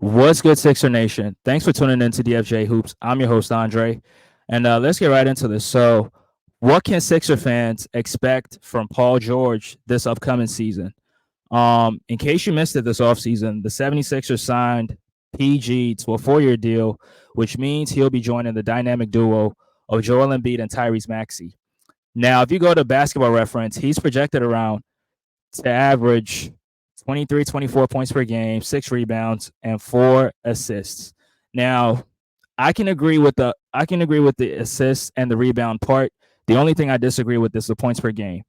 What's good, Sixer Nation? Thanks for tuning in to DFJ Hoops. I'm your host, Andre, and let's get right into this. So, what can Sixer fans expect from Paul George this upcoming season? In case you missed it this offseason, the 76ers signed PG to a 4-year deal, which means he'll be joining the dynamic duo of Joel Embiid and Tyrese Maxey. Now, if you go to basketball reference, he's projected around to average 23, 24 points per game, 6 rebounds, and 4 assists. Now, I can agree with the assists and the rebound part. The only thing I disagree with is the points per game.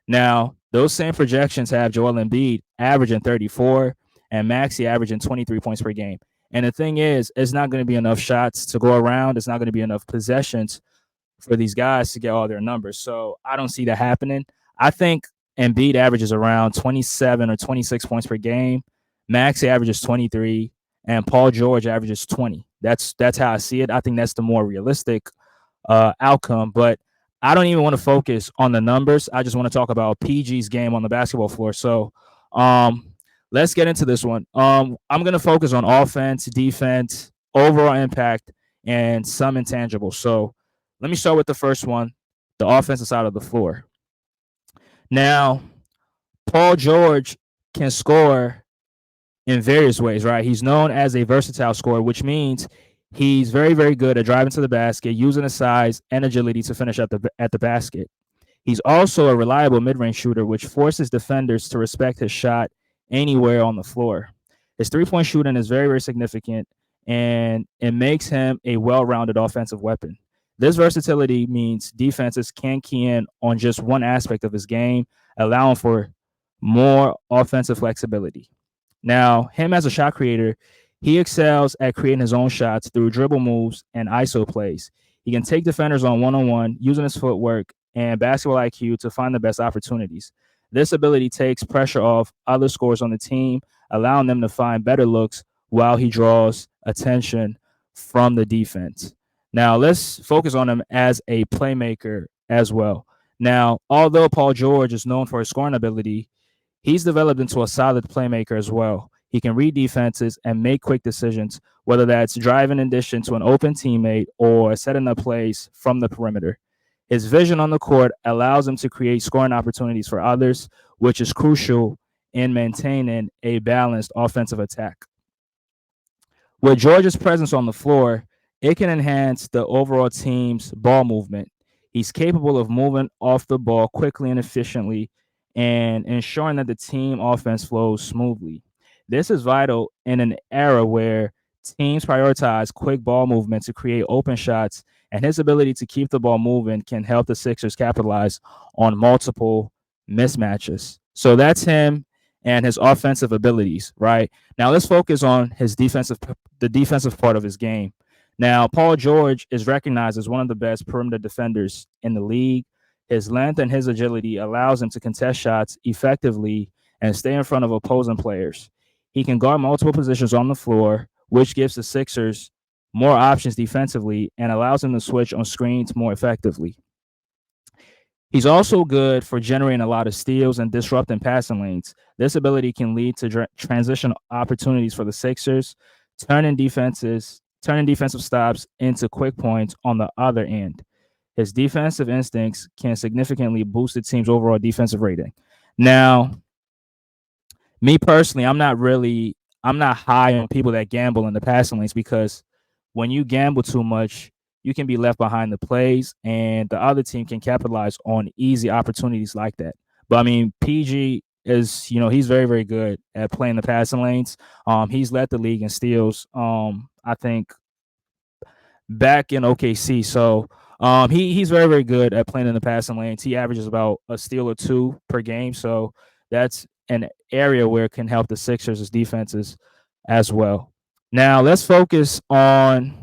Now, those same projections have Joel Embiid averaging 34 and Maxi averaging 23 points per game. And the thing is, it's not going to be enough shots to go around. It's not going to be enough possessions for these guys to get all their numbers. So I don't see that happening. I think Embiid averages around 27 or 26 points per game. Maxi averages 23, and Paul George averages 20. That's how I see it. I think that's the more realistic outcome. But I don't even want to focus on the numbers. I just want to talk about PG's game on the basketball floor. So um, let's get into this one. I'm going to focus on offense, defense, overall impact, and some intangibles. So let me start with the first one, the offensive side of the floor. Now, Paul George can score in various ways, right? He's known as a versatile scorer, which means he's very, very good at driving to the basket, using his size and agility to finish at the basket. He's also a reliable mid-range shooter, which forces defenders to respect his shot anywhere on the floor. His three-point shooting is very, very significant, and it makes him a well-rounded offensive weapon. This versatility means defenses can key in on just one aspect of his game, allowing for more offensive flexibility. Now, him as a shot creator, he excels at creating his own shots through dribble moves and ISO plays. He can take defenders on one using his footwork and basketball IQ to find the best opportunities. This ability takes pressure off other scorers on the team, allowing them to find better looks while he draws attention from the defense. Now, let's focus on him as a playmaker as well. Now, although Paul George is known for his scoring ability, he's developed into a solid playmaker as well. He can read defenses and make quick decisions, whether that's driving in addition to an open teammate or setting up plays from the perimeter. His vision on the court allows him to create scoring opportunities for others, which is crucial in maintaining a balanced offensive attack. With George's presence on the floor, it can enhance the overall team's ball movement. He's capable of moving off the ball quickly and efficiently and ensuring that the team offense flows smoothly. This is vital in an era where teams prioritize quick ball movement to create open shots, and his ability to keep the ball moving can help the Sixers capitalize on multiple mismatches. So that's him and his offensive abilities, right? Now let's focus on the defensive part of his game. Now, Paul George is recognized as one of the best perimeter defenders in the league. His length and his agility allows him to contest shots effectively and stay in front of opposing players. He can guard multiple positions on the floor, which gives the Sixers more options defensively and allows him to switch on screens more effectively. He's also good for generating a lot of steals and disrupting passing lanes. This ability can lead to transition opportunities for the Sixers, turning defensive stops into quick points on the other end. His defensive instincts can significantly boost the team's overall defensive rating. Now, me personally, I'm not high on people that gamble in the passing lanes because when you gamble too much, you can be left behind the plays, and the other team can capitalize on easy opportunities like that. But I mean, PG is, he's very, very good at playing the passing lanes. He's led the league in steals. I think back in OKC. So he's very, very good at playing in the passing lanes. He averages about a steal or two per game. So that's an area where it can help the Sixers' defenses as well. Now let's focus on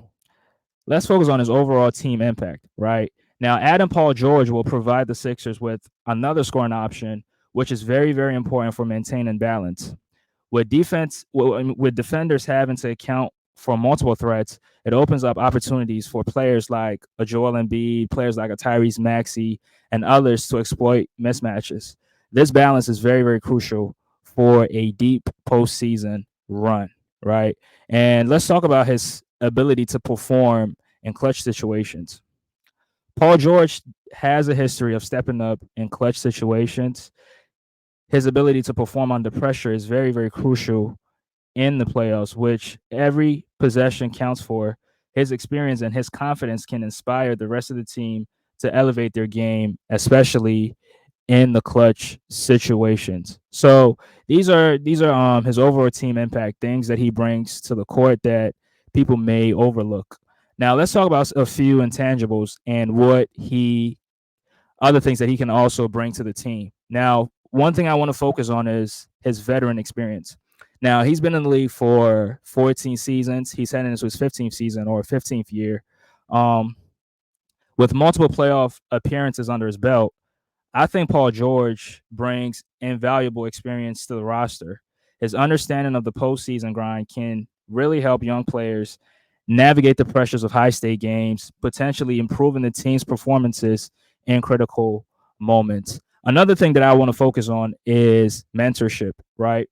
his overall team impact, right? Now, Adam Paul George will provide the Sixers with another scoring option, which is very, very important for maintaining balance. With defenders having to account for multiple threats, it opens up opportunities for players like a Joel Embiid, players like a Tyrese Maxey, and others to exploit mismatches. This balance is very, very crucial for a deep postseason run. right? And let's talk about his ability to perform in clutch situations. Paul George has a history of stepping up in clutch situations. His ability to perform under pressure is very, very crucial in the playoffs, which every possession counts for. His experience and his confidence can inspire the rest of the team to elevate their game, especially in the clutch situations. So these are his overall team impact, things that he brings to the court that people may overlook. Now let's talk about a few intangibles and what he other things that he can also bring to the team. Now, one thing I want to focus on is his veteran experience. Now, he's been in the league for 14 seasons. He's heading into his 15th season or 15th year. Um, with multiple playoff appearances under his belt, I think Paul George brings invaluable experience to the roster. His understanding of the postseason grind can really help young players navigate the pressures of high state games, potentially improving the team's performances in critical moments. Another thing that I want to focus on is mentorship, right?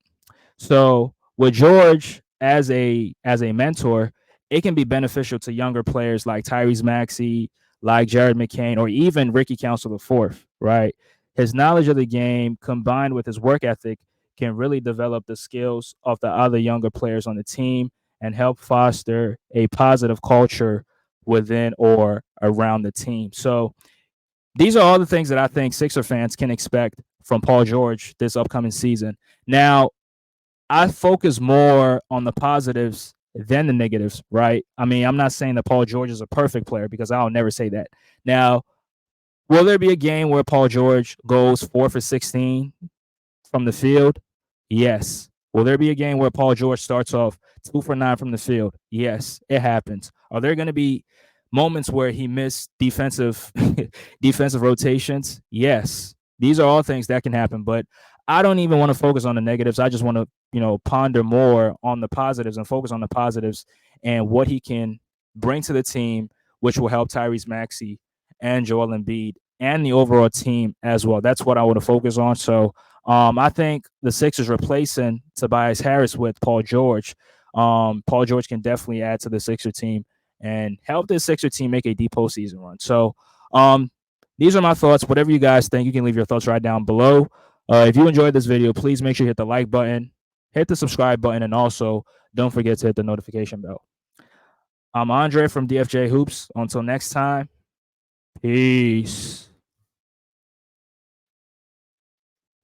So with George as a mentor, it can be beneficial to younger players like Tyrese Maxey, like Jared McCain, or even Ricky Council the Fourth, right? His knowledge of the game combined with his work ethic can really develop the skills of the other younger players on the team and help foster a positive culture within or around the team. So these are all the things that I think Sixer fans can expect from Paul George this upcoming season. Now, I focus more on the positives than the negatives, right? I mean, I'm not saying that Paul George is a perfect player because I'll never say that. Now, will there be a game where Paul George goes 4 for 16 from the field? Yes. Will there be a game where Paul George starts off 2 for 9 from the field? Yes, it happens. Are there going to be moments where he missed defensive defensive rotations? Yes. These are all things that can happen, but I don't even want to focus on the negatives. I just want to, ponder more on the positives and focus on the positives and what he can bring to the team, which will help Tyrese Maxey and Joel Embiid and the overall team as well. That's what I want to focus on. So I think the Sixers replacing Tobias Harris with Paul George. Paul George can definitely add to the Sixer team and help this Sixer team make a deep postseason run. So um, these are my thoughts. Whatever you guys think, you can leave your thoughts right down below. If you enjoyed this video, please make sure you hit the like button, hit the subscribe button, and also don't forget to hit the notification bell. I'm Andre from DFJ Hoops. Until next time, peace.